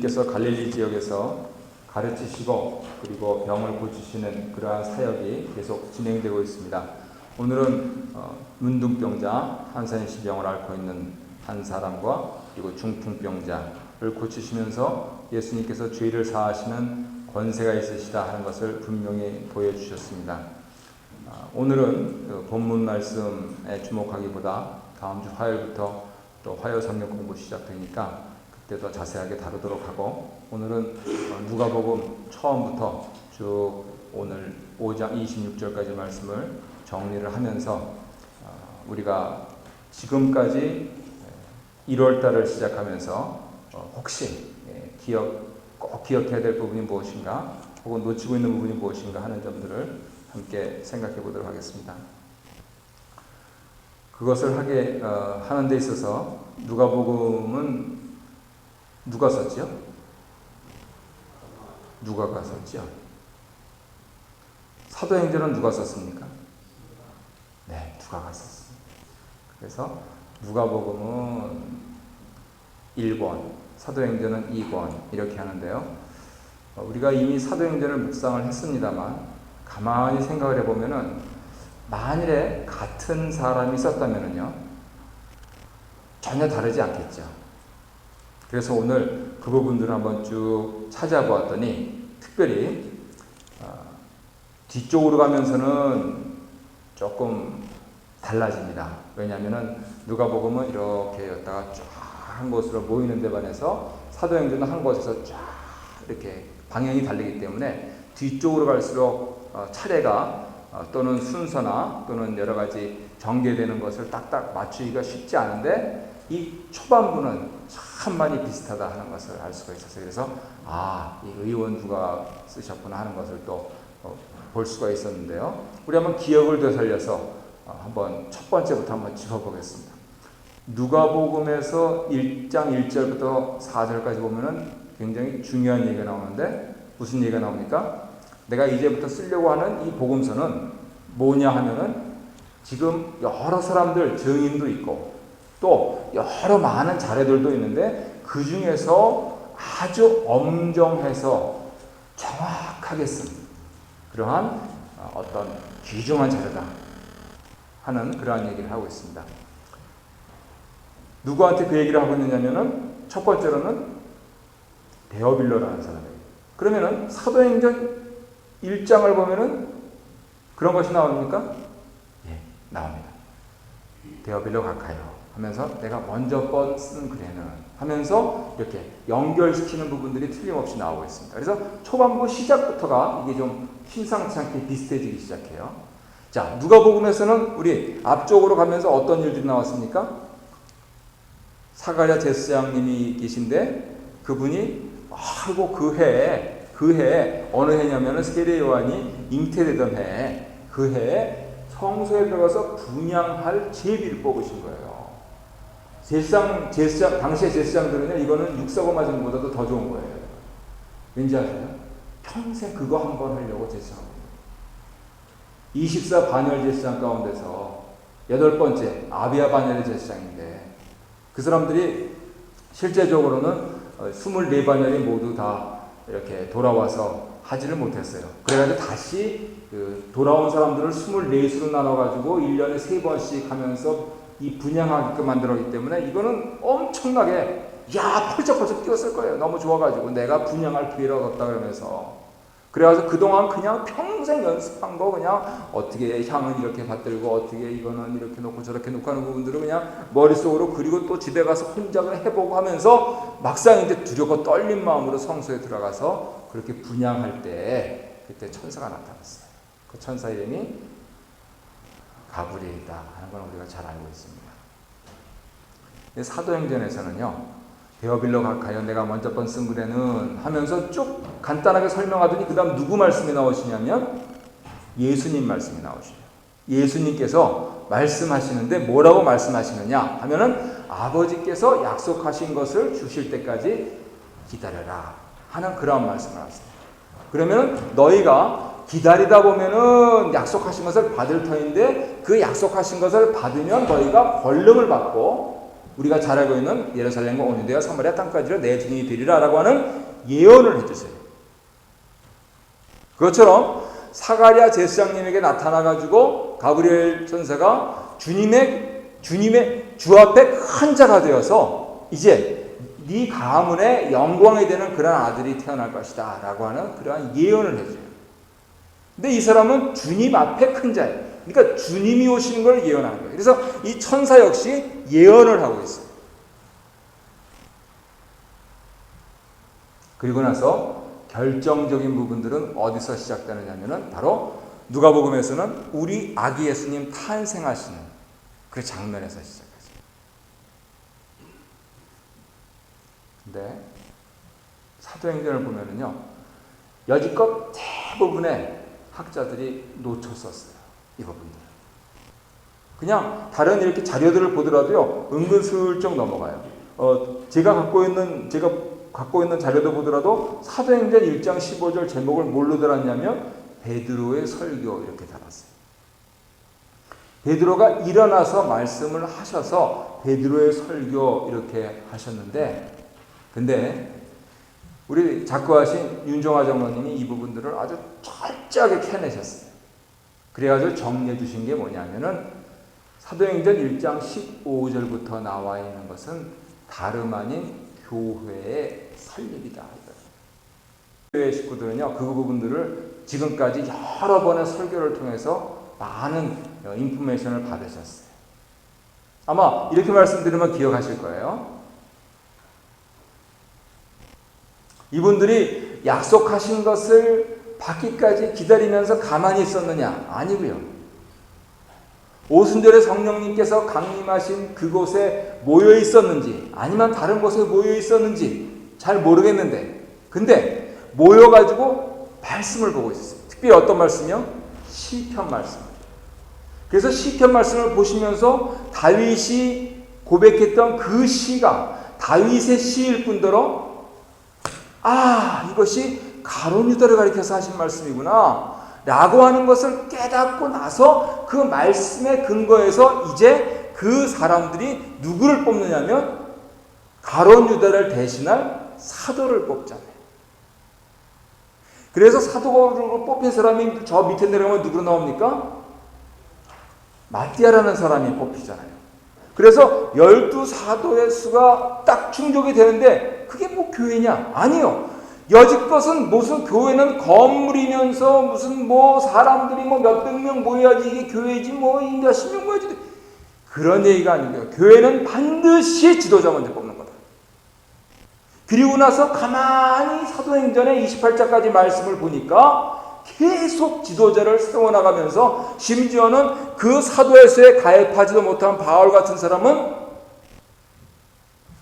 예수님께서 갈릴리 지역에서 가르치시고 그리고 병을 고치시는 그러한 사역이 계속 진행되고 있습니다. 오늘은 문둥병자, 한산시 병을 앓고 있는 한 사람과 그리고 중풍병자를 고치시면서 예수님께서 죄를 사하시는 권세가 있으시다 하는 것을 분명히 보여주셨습니다. 오늘은 그 본문 말씀에 주목하기보다 다음 주 화요일부터 또 화요 성경 공부 시작되니까 그때 더 자세하게 다루도록 하고, 오늘은 누가복음 처음부터 쭉 오늘 5장 26절까지 말씀을 정리를 하면서 우리가 지금까지 1월달을 시작하면서 혹시 꼭 기억해야 될 부분이 무엇인가, 혹은 놓치고 있는 부분이 무엇인가 하는 점들을 함께 생각해 보도록 하겠습니다. 그것을 하는 데 있어서 누가복음은 누가 썼죠? 누가가 썼죠? 사도행전은 누가 썼습니까? 네, 누가가 썼습니다. 그래서 누가복음은 1권, 사도행전은 2권 이렇게 하는데요. 우리가 이미 사도행전을 묵상을 했습니다만 가만히 생각을 해보면은 만일에 같은 사람이 썼다면은요 전혀 다르지 않겠죠. 그래서 오늘 그 부분들을 한번 쭉 찾아보았더니 특별히 뒤쪽으로 가면서는 조금 달라집니다. 왜냐하면은 누가복음은 이렇게 였다가 쫙 한 곳으로 모이는 데 반해서 사도행전은 한 곳에서 쫙 이렇게 방향이 다르기 때문에 뒤쪽으로 갈수록 차례가 또는 순서나 또는 여러 가지 전개되는 것을 딱딱 맞추기가 쉽지 않은데, 이 초반부는 참 많이 비슷하다 하는 것을 알 수가 있었어요. 그래서 이 의원 누가 쓰셨구나 하는 것을 또 볼 수가 있었는데요. 우리 한번 기억을 되살려서 한번 첫 번째부터 한번 짚어보겠습니다. 누가복음에서 1장 1절부터 4절까지 보면은 굉장히 중요한 얘기가 나오는데, 무슨 얘기가 나옵니까? 내가 이제부터 쓰려고 하는 이 복음서는 뭐냐 하면은 지금 여러 사람들 증인도 있고 또 여러 많은 자료들도 있는데 그 중에서 아주 엄정해서 정확하게 쓴 그러한 어떤 귀중한 자료다 하는 그러한 얘기를 하고 있습니다. 누구한테 그 얘기를 하고 있느냐면은 첫 번째로는 데오빌로라는 사람이에요. 그러면은 사도행전 1장을 보면은 그런 것이 나옵니까? 예, 나옵니다. 데오빌로 가카요 하면서 내가 먼저 쓴 글에는 하면서 이렇게 연결시키는 부분들이 틀림없이 나오고 있습니다. 그래서 초반부 시작부터가 이게 좀 심상치 않게 비슷해지기 시작해요. 자, 누가복음에서는 우리 앞쪽으로 가면서 어떤 일들이 나왔습니까? 사가랴 제사장님이 계신데 그분이 그 해에 어느 해냐면은 세례 요한이 잉태되던 해에 그 해에 성소에 들어가서 분향할 제비를 뽑으신 거예요. 당시의 제사장들은요, 이거는 육사고 맞은 것보다도 더 좋은 거예요. 왠지 아세요? 평생 그거 한 번 하려고 제사하고 24 반열 제사장 가운데서 8번째 아비야 반열의 제사장인데, 그 사람들이 실제적으로는 24반열이 모두 다 이렇게 돌아와서 하지를 못했어요. 그래가지고 다시 돌아온 사람들을 24수로 나눠가지고 1년에 3번씩 하면서 이 분양하게끔 만들었기 때문에 이거는 엄청나게 펄쩍펄쩍 뛰었을 거예요. 너무 좋아가지고 내가 분양할 기회를 얻었다 그러면서. 그래가지고 그동안 그냥 평생 연습한 거 그냥 어떻게 향은 이렇게 받들고 어떻게 이거는 이렇게 놓고 저렇게 놓고 하는 부분들을 그냥 머릿속으로, 그리고 또 집에 가서 혼작을 해보고 하면서 막상 이제 두렵고 떨린 마음으로 성소에 들어가서 그렇게 분양할 때 그때 천사가 나타났어요. 그 천사 이름이 가브리엘이다 하는 건 우리가 잘 알고 있습니다. 사도행전에서는요, 데오빌로 가카요 내가 먼저 쓴 글에는 하면서 쭉 간단하게 설명하더니 그 다음 누구 말씀이 나오시냐면 예수님 말씀이 나오시죠. 예수님께서 말씀하시는데 뭐라고 말씀하시느냐 하면은 아버지께서 약속하신 것을 주실 때까지 기다려라 하는 그런 말씀을 하세요. 그러면 너희가 기다리다 보면은 약속하신 것을 받을 터인데 그 약속하신 것을 받으면 너희가 권능을 받고 우리가 잘 알고 있는 예루살렘과 온 유대와 사마리아 땅까지로 내 증인이 되리라 라고 하는 예언을 해주세요. 그것처럼 사가랴 제사장님에게 나타나가지고 가브리엘 천사가 주님의 주 앞에 큰 자가 되어서 이제 네 가문의 영광이 되는 그런 아들이 태어날 것이다 라고 하는 그러한 예언을 해줘요. 근데 이 사람은 주님 앞에 큰 자예요. 그러니까 주님이 오시는 걸 예언하는 거예요. 그래서 이 천사 역시 예언을 하고 있어요. 그리고 나서 결정적인 부분들은 어디서 시작되느냐면은 바로 누가복음에서는 우리 아기 예수님 탄생하시는 그 장면에서 시작하죠. 근데 사도행전을 보면은요, 여지껏 대부분의 학자들이 놓쳤었어요. 이 부분들. 그냥 다른 이렇게 자료들을 보더라도요, 은근슬쩍 넘어가요. 제가 갖고 있는 자료도 보더라도 사도행전 1장 15절 제목을 뭘로 달았냐면 베드로의 설교 이렇게 달았어요. 베드로가 일어나서 말씀을 하셔서 베드로의 설교 이렇게 하셨는데, 근데 우리 작고하신 윤종화 장로님이 이 부분들을 아주 철저하게 캐내셨어요. 그래가지고 정리해 주신 게 뭐냐면은 사도행전 1장 15절부터 나와 있는 것은 다름 아닌 교회의 설립이다. 교회 식구들은요, 그 부분들을 지금까지 여러 번의 설교를 통해서 많은 인포메이션을 받으셨어요. 아마 이렇게 말씀드리면 기억하실 거예요. 이분들이 약속하신 것을 받기까지 기다리면서 가만히 있었느냐? 아니고요. 오순절에 성령님께서 강림하신 그곳에 모여 있었는지 아니면 다른 곳에 모여 있었는지 잘 모르겠는데, 근데 모여가지고 말씀을 보고 있었어요. 특별히 어떤 말씀이요? 시편 말씀. 그래서 시편 말씀을 보시면서 다윗이 고백했던 그 시가 다윗의 시일 뿐더러 이것이 가룟 유다를 가리켜서 하신 말씀이구나 라고 하는 것을 깨닫고 나서 그 말씀의 근거에서 이제 그 사람들이 누구를 뽑느냐면 가룟 유다를 대신할 사도를 뽑잖아요. 그래서 사도로 뽑힌 사람이 저 밑에 내려가면 누구로 나옵니까? 마띠아라는 사람이 뽑히잖아요. 그래서 12사도의 수가 딱 충족이 되는데 그게 뭐 교회냐? 아니요. 여지껏은 무슨 교회는 건물이면서 무슨 뭐 사람들이 뭐 몇백 명 모여야지 이게 교회지 뭐 몇십 명 모여야지 그런 얘기가 아니고요. 교회는 반드시 지도자 먼저 뽑는 거다. 그리고 나서 가만히 사도행전의 28장까지 말씀을 보니까 계속 지도자를 세워나가면서 심지어는 그 사도의 수에 가입하지도 못한 바울 같은 사람은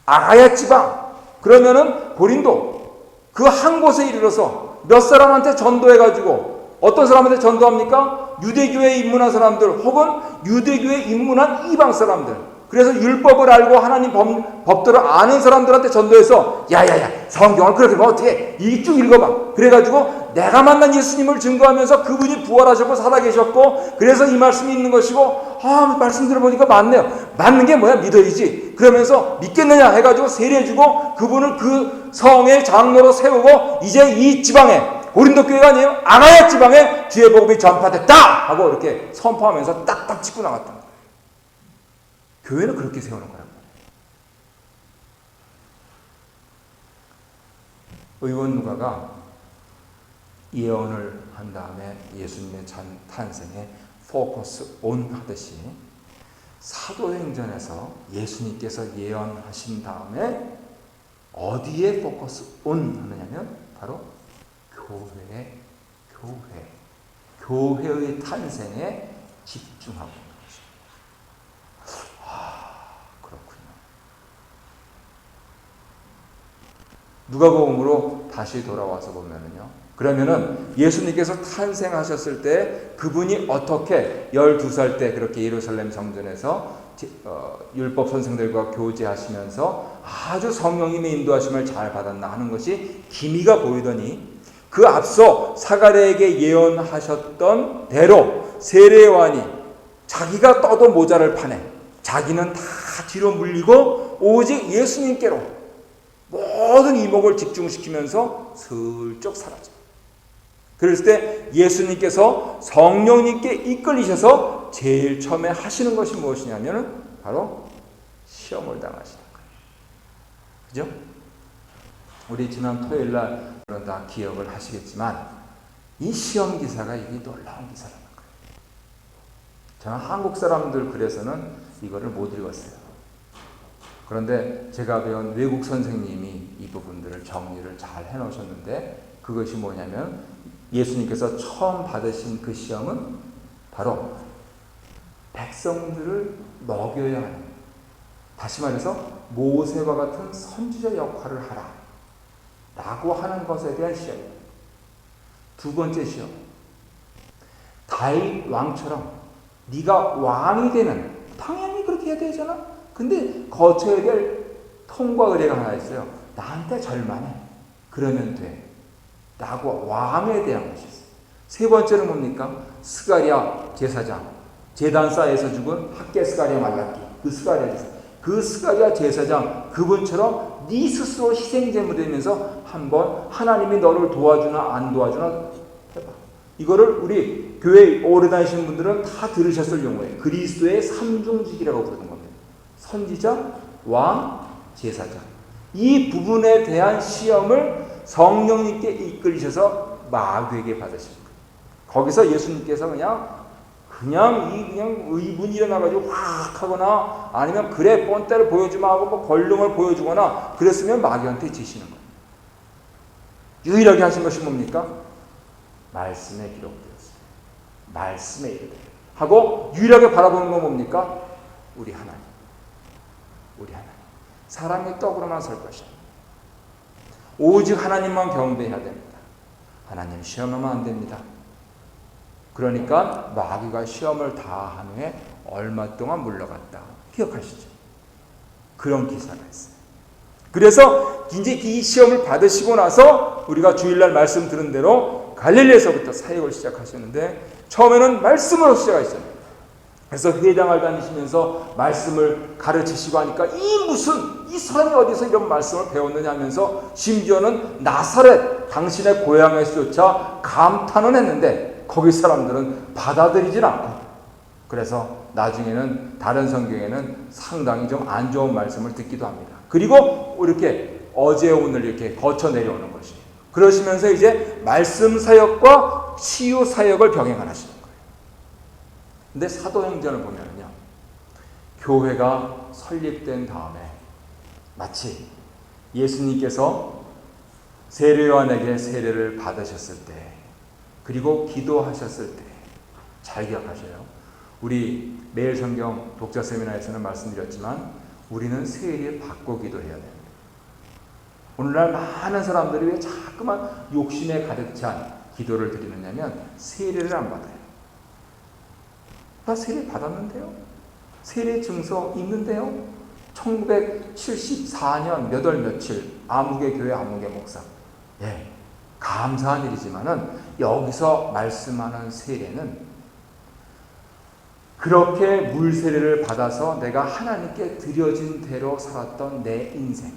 아가야 지방 그러면은 고린도 그 한 곳에 이르러서 몇 사람한테 전도해가지고 어떤 사람한테 전도합니까? 유대교에 입문한 사람들 혹은 유대교에 입문한 이방 사람들. 그래서 율법을 알고 하나님 법들을 아는 사람들한테 전도해서 야야야 성경을 그렇게 보면 어떻게 이 쭉 읽어봐. 그래가지고 내가 만난 예수님을 증거하면서 그분이 부활하셨고 살아계셨고 그래서 이 말씀이 있는 것이고 말씀 들어보니까 맞네요. 맞는 게 뭐야? 믿어야지. 그러면서 믿겠느냐 해가지고 세례해주고 그분을 그 성의 장로로 세우고 이제 이 지방에 고린도 교회가 아니에요. 아가야 지방에 주의 복음이 전파됐다 하고 이렇게 선포하면서 딱딱 찍고 나갔던 거예요. 교회는 그렇게 세우는 거란 말이에요. 의원 누가가 예언을 한 다음에 예수님의 탄생에 포커스 온 하듯이 사도행전에서 예수님께서 예언하신 다음에 어디에 포커스 온 하느냐면 바로 교회의 탄생에 집중하고 있는 것입니다. 그렇군요. 누가복음으로 다시 돌아와서 보면은요. 그러면은 예수님께서 탄생하셨을 때 그분이 어떻게 12살 때 그렇게 예루살렘 성전에서 율법 선생들과 교제하시면서 아주 성령님의 인도하심을 잘 받았나 하는 것이 기미가 보이더니 그 앞서 사가랴에게 예언하셨던 대로 세례요한이 자기가 떠도 모자를 파네. 자기는 다 뒤로 물리고 오직 예수님께로 모든 이목을 집중시키면서 슬쩍 사라져. 그랬을 때 예수님께서 성령님께 이끌리셔서 제일 처음에 하시는 것이 무엇이냐면 바로 시험을 당하시는 거예요. 그죠? 우리 지난 토요일 날 다 기억을 하시겠지만 이 시험 기사가 이게 놀라운 기사라는 거예요. 저는 한국 사람들 그래서는 이거를 못 읽었어요. 그런데 제가 배운 외국 선생님이 이 부분들을 정리를 잘 해놓으셨는데 그것이 뭐냐면 예수님께서 처음 받으신 그 시험은 바로 백성들을 먹여야 하는, 다시 말해서 모세와 같은 선지자 역할을 하라 라고 하는 것에 대한 시험입니다. 두 번째 시험, 다윗 왕처럼 네가 왕이 되는, 당연히 그렇게 해야 되잖아. 근데 거쳐야 될 통과 의례가 하나 있어요. 나한테 절만해, 그러면 돼 라고 왕에 대한 것이 있어요. 세 번째는 뭡니까? 스가랴 제사장, 제단사에서 죽은 학개 스가랴 말라기, 그 스가랴 제사장, 그분처럼 네 스스로 희생제물이 되면서 한번 하나님이 너를 도와주나 안 도와주나 해봐. 이거를 우리 교회 오래 다니시는 분들은 다 들으셨을 경우에 그리스도의 삼중직이라고 부르는 겁니다. 선지자, 왕, 제사장. 이 부분에 대한 시험을 성령님께 이끌리셔서 마귀에게 받으신 거예요. 거기서 예수님께서 그냥 의문이 일어나가지고 확 하거나 아니면 그래 뻔때를 보여주마 하고 뭐 권능을 보여주거나 그랬으면 마귀한테 지시는 거예요. 유일하게 하신 것이 뭡니까? 말씀에 기록되었어요. 말씀에 이르되 하고 유일하게 바라보는 건 뭡니까? 우리 하나님. 사람의 떡으로만 설 것이야. 오직 하나님만 경배해야 됩니다. 하나님 시험하면 안 됩니다. 그러니까 마귀가 시험을 다 한 후에 얼마 동안 물러갔다. 기억하시죠? 그런 기사가 있어요. 그래서 이제 이 시험을 받으시고 나서 우리가 주일날 말씀 들은 대로 갈릴리에서부터 사역을 시작하셨는데 처음에는 말씀으로 시작하셨어요. 그래서 회당을 다니시면서 말씀을 가르치시고 하니까 이 사람이 어디서 이런 말씀을 배웠느냐 하면서 심지어는 나사렛 당신의 고향에서조차 감탄은 했는데 거기 사람들은 받아들이질 않고, 그래서 나중에는 다른 성경에는 상당히 좀 안 좋은 말씀을 듣기도 합니다. 그리고 이렇게 어제 오늘 이렇게 거쳐 내려오는 것이에요. 그러시면서 이제 말씀 사역과 치유 사역을 병행하시는 거예요. 근데 사도행전을 보면요, 교회가 설립된 다음에 마치 예수님께서 세례요한에게 세례를 받으셨을 때, 그리고 기도하셨을 때, 잘 기억하셔요. 우리 매일 성경 독자 세미나에서는 말씀드렸지만 우리는 세례 받고 기도해야 됩니다. 오늘날 많은 사람들이 왜 자꾸만 욕심에 가득 찬 기도를 드리느냐면 세례를 안 받아요. 나 세례 받았는데요. 세례 증서 있는데요. 1974년 몇 월 며칠 아무개 교회 아무개 목사. 예, 감사한 일이지만은 여기서 말씀하는 세례는 그렇게 물세례를 받아서 내가 하나님께 드려진 대로 살았던 내 인생.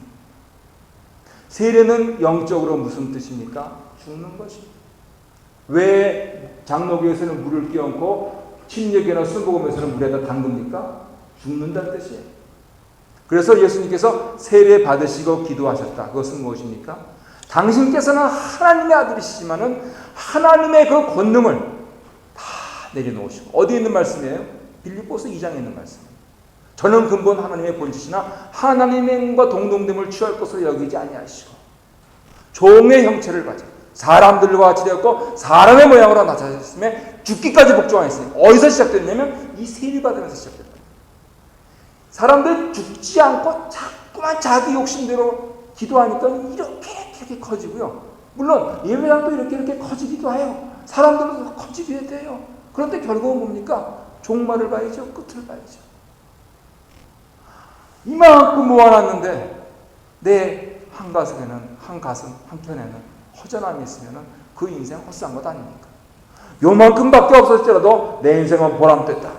세례는 영적으로 무슨 뜻입니까? 죽는 것입니다. 왜 장로교에서는 물을 끼얹고 침례교나 순복음에서는 물에다 담급니까? 죽는다는 뜻이에요. 그래서 예수님께서 세례 받으시고 기도하셨다. 그것은 무엇입니까? 당신께서는 하나님의 아들이시지만은 하나님의 그 권능을 다 내려놓으시고, 어디에 있는 말씀이에요? 빌립보서 2장에 있는 말씀이에요. 저는 근본 하나님의 본짓이나 하나님과 동등됨을 취할 것으로 여기지 아니하시고 종의 형체를 가져 사람들과 같이 되었고 사람의 모양으로 나타나셨음에 죽기까지 복종하였으니, 어디서 시작됐냐면 이 세례 받으면서 시작됐다. 사람들 죽지 않고 자꾸만 자기 욕심대로 기도하니까 이렇게 커지고요. 물론 예배당도 이렇게 커지기도 해요. 사람들도 커지게 돼요. 그런데 결국은 뭡니까? 종말을 봐야죠. 끝을 봐야죠. 이만큼 모아놨는데 내 한가슴 한편에는 허전함이 있으면 그 인생 헛산 것 아닙니까? 요만큼밖에 없었을지라도 내 인생은 보람됐다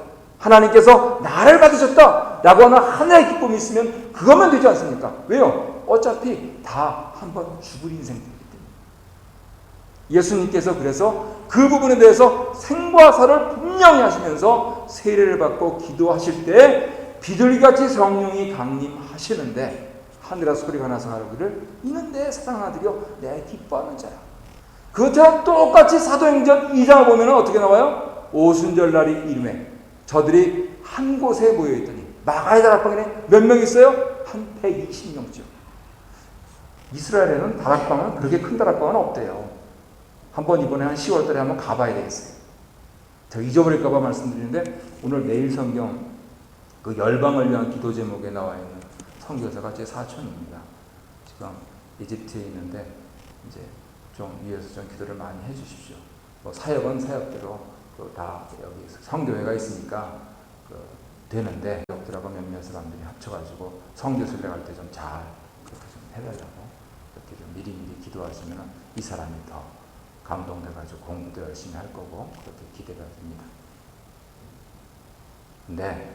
하나님께서 나를 받으셨다라고 하는 하나의 기쁨이 있으면 그것만 되지 않습니까? 왜요? 어차피 다 한번 죽을 인생이기 때문에. 예수님께서 그래서 그 부분에 대해서 생과 사를 분명히 하시면서 세례를 받고 기도하실 때 비둘기같이 성령이 강림하시는데 하늘에서 소리가 나서 가로기를 이는 내 사랑하는 아들이요 내 기뻐하는 자야. 그것처럼 똑같이 사도행전 2장을 보면 어떻게 나와요? 오순절날이 이름에 저들이 한 곳에 모여있더니 마가의 다락방에 몇 명 있어요? 한 120명쯤. 이스라엘에는 다락방은 그렇게 큰 다락방은 없대요. 한번 이번에 한 10월달에 한번 가봐야 되겠어요. 저 잊어버릴까봐 말씀드리는데 오늘 내일 성경 그 열방을 위한 기도 제목에 나와 있는 선교사가 제 사촌입니다. 지금 이집트에 있는데 이제 좀 위에서 좀 기도를 많이 해주십시오. 뭐 사역은 사역대로 다 여기 성교회가 있으니까 되는데 가족들하고 몇몇 사람들이 합쳐가지고 성교수를 갈 때 좀 잘 그렇게 좀 해달라고 이렇게 좀 미리미리 기도하시면 이 사람이 더 감동돼가지고 공부도 열심히 할 거고 그렇게 기대가 됩니다. 근데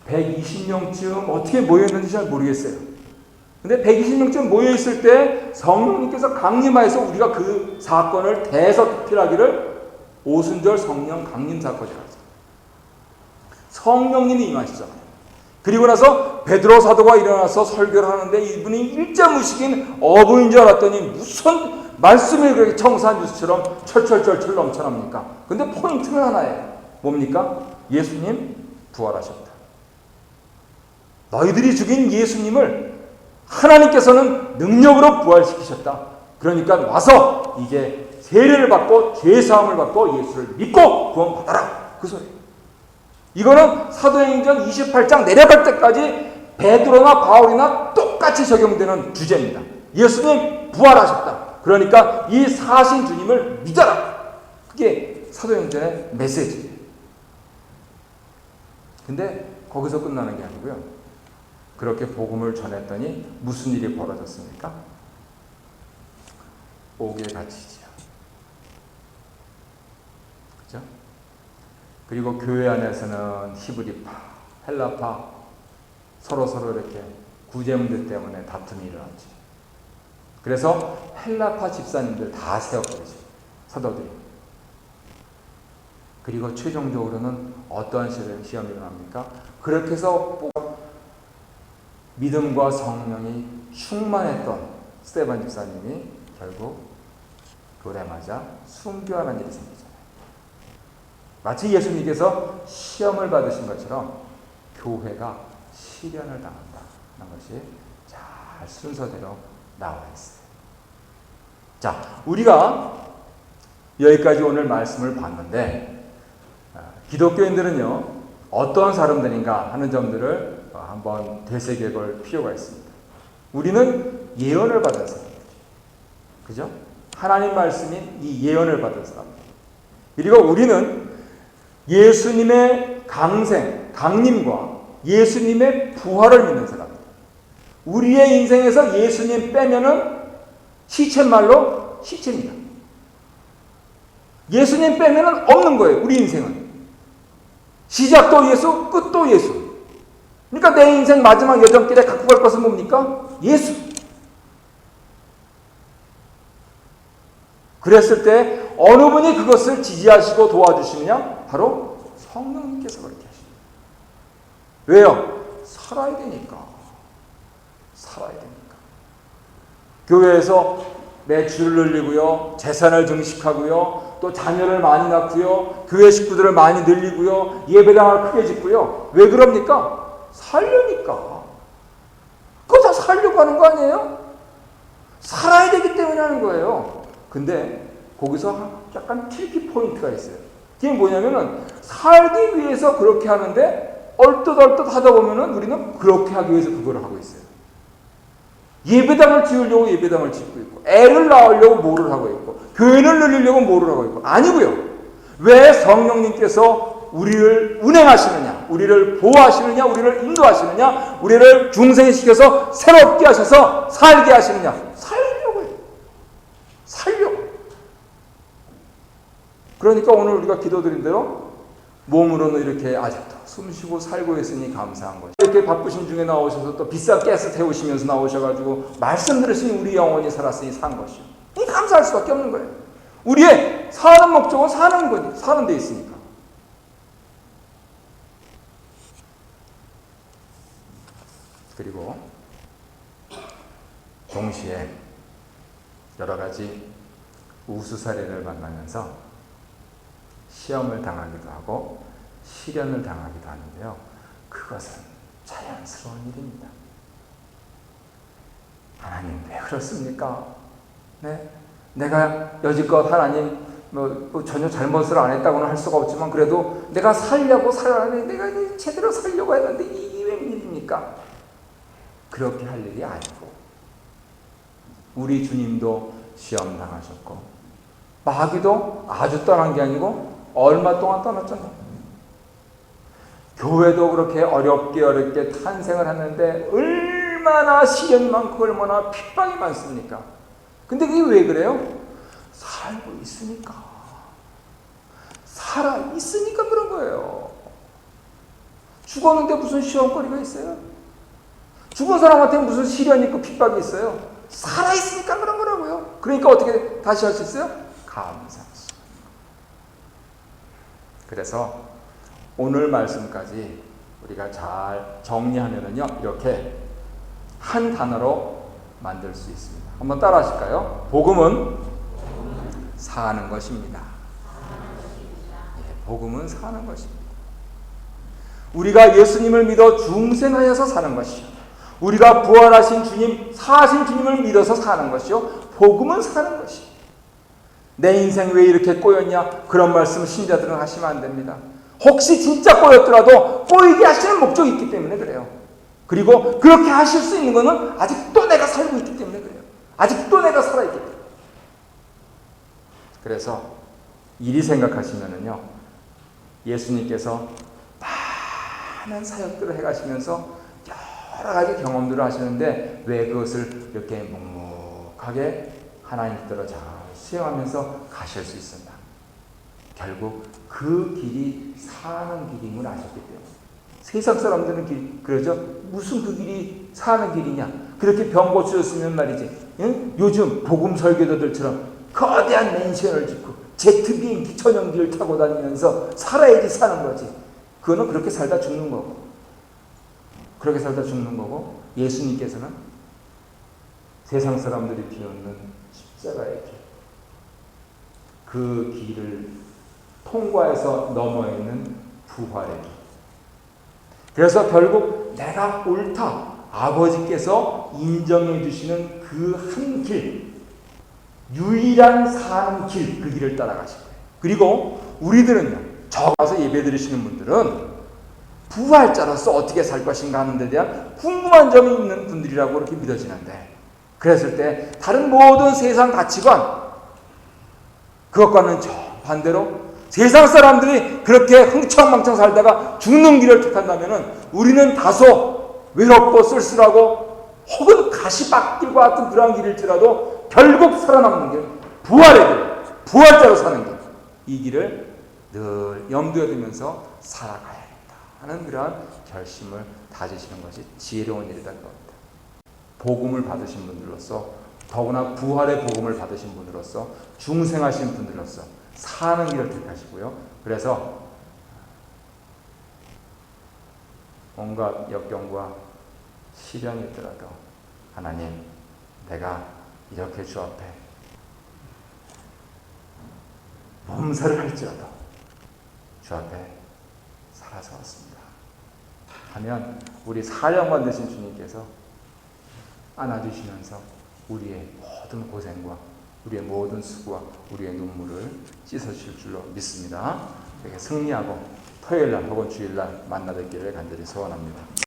120명쯤 어떻게 모였는지 잘 모르겠어요. 근데 120명쯤 모여있을 때 성령님께서 강림하여서 우리가 그 사건을 대서특필하기를 오순절 성령 강림 사건이라고 하죠. 성령님이 임하시잖아요. 그리고 나서 베드로 사도가 일어나서 설교를 하는데 이분이 일자무식인 어부인 줄 알았더니 무슨 말씀이 그렇게 청산 뉴스처럼 철철철철 넘쳐납니까? 근데 포인트는 하나예요. 뭡니까? 예수님 부활하셨다. 너희들이 죽인 예수님을 하나님께서는 능력으로 부활시키셨다. 그러니까 와서 이제 세례를 받고 죄사함을 받고 예수를 믿고 구원받아라. 그 소리예요. 이거는 사도행전 28장 내려갈 때까지 베드로나 바울이나 똑같이 적용되는 주제입니다. 예수님 부활하셨다. 그러니까 이 사신 주님을 믿어라. 그게 사도행전의 메시지예요. 근데 거기서 끝나는 게 아니고요. 그렇게 복음을 전했더니 무슨 일이 벌어졌습니까? 옥에 갇히지요. 그죠? 그리고 교회 안에서는 히브리파, 헬라파 서로 이렇게 구제문제 때문에 다툼이 일어났죠. 그래서 헬라파 집사님들 다 세워버리죠. 사도들이. 그리고 최종적으로는 어떠한 시험이 일어납니까? 그렇게 해서 믿음과 성령이 충만했던 스데반 집사님이 결국 돌에 맞아 순교하는 일이 생기잖아요. 마치 예수님께서 시험을 받으신 것처럼 교회가 시련을 당한다는 것이 잘 순서대로 나와 있어요. 자, 우리가 여기까지 오늘 말씀을 봤는데 기독교인들은요 어떠한 사람들인가 하는 점들을 한번 되새겨볼 필요가 있습니다. 우리는 예언을 받은 사람이죠. 그죠? 하나님 말씀인 이 예언을 받은 사람들. 그리고 우리는 예수님의 강림과 예수님의 부활을 믿는 사람들. 우리의 인생에서 예수님 빼면은 시체말로 시체입니다. 예수님 빼면은 없는 거예요. 우리 인생은. 시작도 예수, 끝도 예수. 그러니까 내 인생 마지막 여정길에 갖고 갈 것은 뭡니까? 예수. 그랬을 때 어느 분이 그것을 지지하시고 도와주시느냐? 바로 성령님께서 그렇게 하십니다. 왜요? 살아야 되니까. 살아야 되니까. 교회에서 매출을 늘리고요. 재산을 증식하고요. 또 자녀를 많이 낳고요. 교회 식구들을 많이 늘리고요. 예배당을 크게 짓고요. 왜 그럽니까? 살려니까. 그거 다 살려고 하는 거 아니에요? 살아야 되기 때문에 하는 거예요. 근데 거기서 약간 트리키 포인트가 있어요. 그게 뭐냐면은 살기 위해서 그렇게 하는데 얼뜻얼뜻 하다 보면은 우리는 그렇게 하기 위해서 그걸 하고 있어요. 예배당을 지으려고 예배당을 짓고 있고 애를 낳으려고 뭐를 하고 있고 교회를 늘리려고 뭐를 하고 있고 아니고요. 왜 성령님께서 우리를 운행하시느냐, 우리를 보호하시느냐, 우리를 인도하시느냐, 우리를 중생시켜서 새롭게 하셔서 살게 하시느냐. 살려고요. 살려고. 그러니까 오늘 우리가 기도드린 대로 몸으로는 이렇게 아직도 숨쉬고 살고 있으니 감사한 거죠. 이렇게 바쁘신 중에 나오셔서 또 비싼 가스 태우시면서 나오셔가지고 말씀 들으시니 우리 영혼이 살았으니 산 것이요. 이 감사할 수밖에 없는 거예요. 우리의 사는 목적은 사는 거니, 사는 데 있으니까. 그리고 동시에 여러 가지 우수 사례를 만나면서 시험을 당하기도 하고 시련을 당하기도 하는데요. 그것은 자연스러운 일입니다. 하나님 왜 그렇습니까? 네? 내가 여지껏 하나님 뭐 전혀 잘못을 안 했다고는 할 수가 없지만 그래도 내가 살려고 살았는데 내가 제대로 살려고 했는데 이게 웬일입니까? 그렇게 할 일이 아니고 우리 주님도 시험 당하셨고 마귀도 아주 떠난 게 아니고 얼마 동안 떠났잖아요. 교회도 그렇게 어렵게 탄생을 하는데 얼마나 시련이 많고 얼마나 핍박이 많습니까? 근데 그게 왜 그래요? 살고 있으니까. 살아 있으니까 그런 거예요. 죽었는데 무슨 시험거리가 있어요? 죽은 사람한테 무슨 시련이 있고 핍박이 있어요? 살아 있으니까 그런 거라고요. 그러니까 어떻게 다시 할 수 있어요? 감사하시. 그래서 오늘 말씀까지 우리가 잘 정리하면은요, 이렇게 한 단어로 만들 수 있습니다. 한번 따라 하실까요? 복음은 사는 것입니다. 네, 복음은 사는 것입니다. 우리가 예수님을 믿어 중생하여서 사는 것이요. 우리가 부활하신 주님, 사신 주님을 믿어서 사는 것이요. 복음은 사는 것이요. 내 인생 왜 이렇게 꼬였냐? 그런 말씀 신자들은 하시면 안 됩니다. 혹시 진짜 꼬였더라도 꼬이게 하시는 목적이 있기 때문에 그래요. 그리고 그렇게 하실 수 있는 것은 아직도 내가 살고 있기 때문에 그래요. 아직도 내가 살아있기 때문에. 그래서 이리 생각하시면은요, 예수님께서 많은 사역들을 해가시면서 여러 가지 경험들을 하시는데 왜 그것을 이렇게 묵묵하게 하나님 뜻대로 잘 수행하면서 가실 수 있었나? 결국 그 길이 사는 길임을 아셨기 때문에. 세상 사람들은 그러죠. 무슨 그 길이 사는 길이냐? 그렇게 병 고쳐졌으면 말이지. 응? 요즘 복음 설교자들처럼 거대한 맨션을 짓고 제트 비행기 전용기를 타고 다니면서 살아야지 사는 거지. 그거는 그렇게 살다 죽는 거고. 그렇게 살다 죽는 거고, 예수님께서는 세상 사람들이 비웃는 십자가의 길, 그 길을 통과해서 넘어 있는 부활의 길. 그래서 결국 내가 옳다, 아버지께서 인정해 주시는 그 한 길, 유일한 사는 길, 그 길을 따라가실 거예요. 그리고 우리들은요, 저 가서 예배 드리시는 분들은 부활자로서 어떻게 살 것인가 하는 데 대한 궁금한 점이 있는 분들이라고 그렇게 믿어지는데, 그랬을 때 다른 모든 세상 가치관, 그것과는 정반대로 세상 사람들이 그렇게 흥청망청 살다가 죽는 길을 택한다면 우리는 다소 외롭고 쓸쓸하고 혹은 가시밭길과 같은 그러한 길일지라도 결국 살아남는 길, 부활의 길, 부활자로 사는 길, 이 길을 늘 염두에 두면서 살아가야겠다 하는 그러한 결심을 다지시는 것이 지혜로운 일이라는 겁니다. 복음을 받으신 분들로서, 더구나 부활의 복음을 받으신 분으로서, 중생하신 분들로서 사는 길을 택하시고요. 그래서 온갖 역경과 시련이 있더라도 하나님, 내가 이렇게 주 앞에 몸살을 할지라도 주 앞에 살아서 왔습니다 하면 우리 사령관 되신 주님께서 안아주시면서 우리의 모든 고생과 우리의 모든 수고와 우리의 눈물을 씻어주실 줄로 믿습니다. 승리하고 토요일날 혹은 주일날 만나 뵙기를 간절히 소원합니다.